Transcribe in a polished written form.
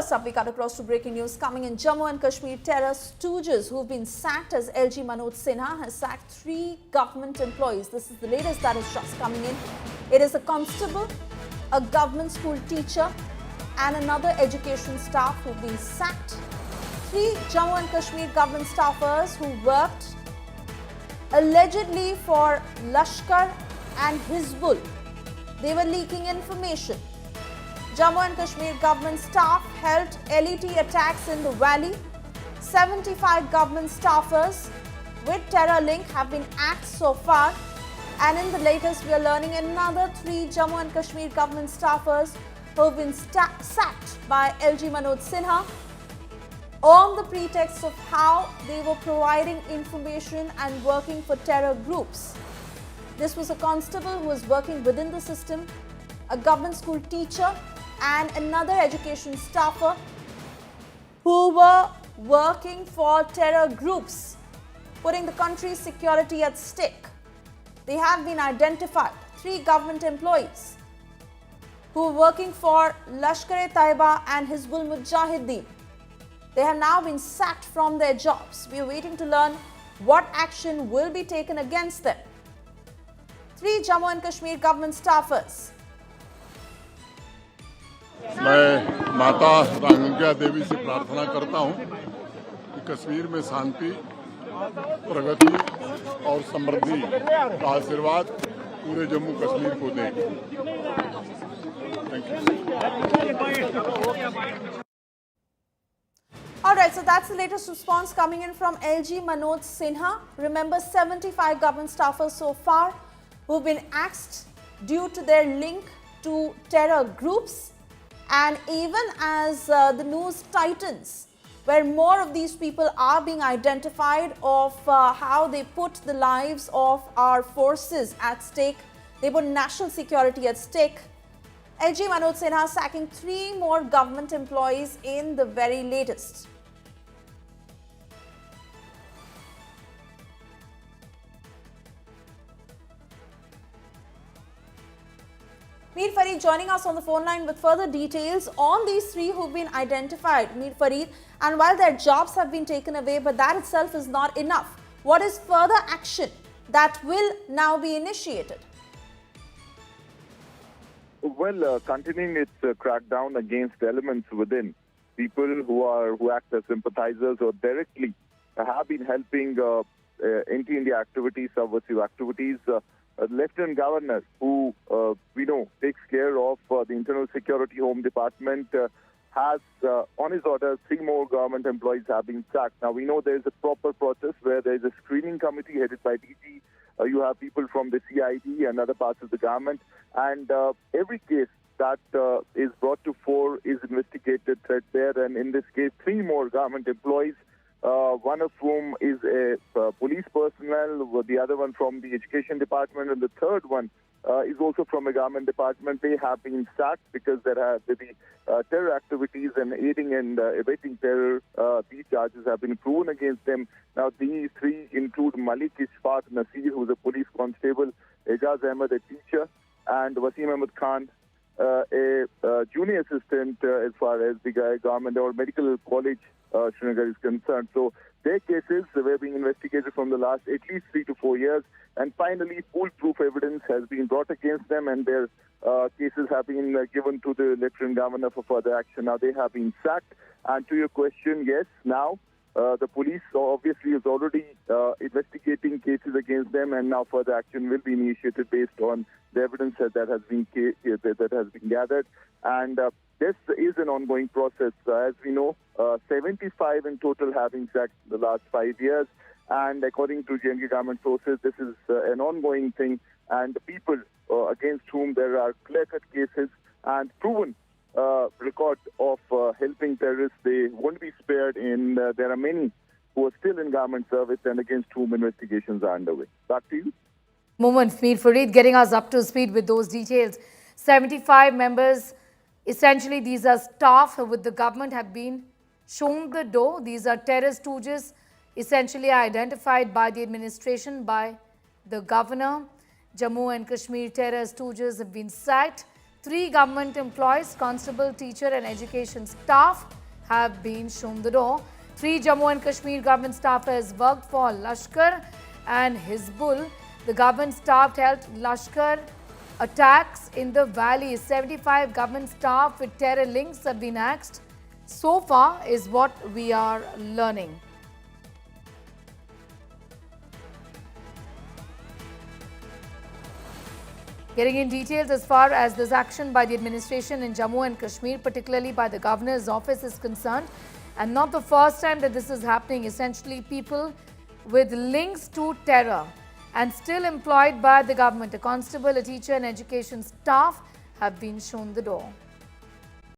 First up, we cut across to breaking news coming in. Jammu and Kashmir terror stooges who've been sacked as LG Manoj Sinha has sacked 3 government employees. This is the latest that is just coming in. It is a constable, a government school teacher and another education staff who've been sacked. 3 Jammu and Kashmir government staffers who worked allegedly for Lashkar and Hizbul. They were leaking information. Jammu and Kashmir government staff held LET attacks in the valley. 75 government staffers with terror link have been axed so far. And in the latest, we are learning another 3 Jammu and Kashmir government staffers who have been sacked by LG Manoj Sinha on the pretext of how they were providing information and working for terror groups. This was a constable who was working within the system, a government school teacher and another education staffer who were working for terror groups, putting the country's security at stake. They have been identified, 3 government employees who were working for Lashkar-e-Taiba and Hizbul Mujahideen. They have now been sacked from their jobs. We are waiting to learn what action will be taken against them. 3 Jammu and Kashmir government staffers. मैं माता रांगंगा देवी से प्रार्थना करता हूं कि कश्मीर में शांति, प्रगति और समृद्धि का आशीर्वाद पूरे जम्मू कश्मीर को दें। Thank you. Alright, so that's the latest response coming in from LG Manoj Sinha. Remember, 75 government staffers so far who've been axed due to their link to terror groups. And even as the news tightens, where more of these people are being identified of how they put the lives of our forces at stake, they put national security at stake. LG Manoj Sinha sacking 3 more government employees in the very latest. Mir Fareed joining us on the phone line with further details on these 3 who've been identified. Mir Fareed, and while their jobs have been taken away, but that itself is not enough. What is further action that will now be initiated? Well, continuing its crackdown against elements within, people who act as sympathizers or directly have been helping anti-India activities, subversive activities. Lieutenant Governor, who we know takes care of the Internal Security Home Department, has on his orders 3 more government employees have been sacked. Now we know there is a proper process where there is a screening committee headed by DG. You have people from the CID and other parts of the government, and every case that is brought to fore is investigated threadbare. And in this case, 3 more government employees. One of whom is a police personnel, the other one from the education department, and the third one is also from a government department. They have been sacked because there have been terror activities and aiding and abetting terror. These charges have been proven against them. Now, these 3 include Malik Ishfaq Nasir, who is a police constable, Ejaz Ahmed, a teacher, and Wasim Ahmed Khan, a junior assistant as far as the government or medical college Srinagar is concerned. So their cases were being investigated from the last at least 3 to 4 years, and finally foolproof evidence has been brought against them, and their cases have been given to the Lieutenant Governor for further action. Now they have been sacked, and to your question, yes, now the police obviously is already investigating cases against them, and now further action will be initiated based on the evidence that has been gathered. And this is an ongoing process. As we know, 75 in total have been sacked in the last 5 years. And according to JNK government sources, this is an ongoing thing. And the people against whom there are clear-cut cases and proven record of helping terrorists, they won't be spared. And there are many who are still in government service and against whom investigations are underway. Back to you. Moment, Mir Fareed getting us up to speed with those details. 75 members, essentially these are staff with the government, have been shown the door. These are terror stooges, essentially identified by the administration, by the governor. Jammu and Kashmir terror stooges have been sacked. 3 government employees, constable, teacher and education staff have been shown the door. 3 Jammu and Kashmir government staffers worked for Lashkar and Hizbul. The government staff helped Lashkar attacks in the valley. 75 government staff with terror links have been axed. So far is what we are learning. Getting in details as far as this action by the administration in Jammu and Kashmir, particularly by the governor's office, is concerned, and not the first time that this is happening. Essentially, people with links to terror and still employed by the government, a constable, a teacher and education staff have been shown the door.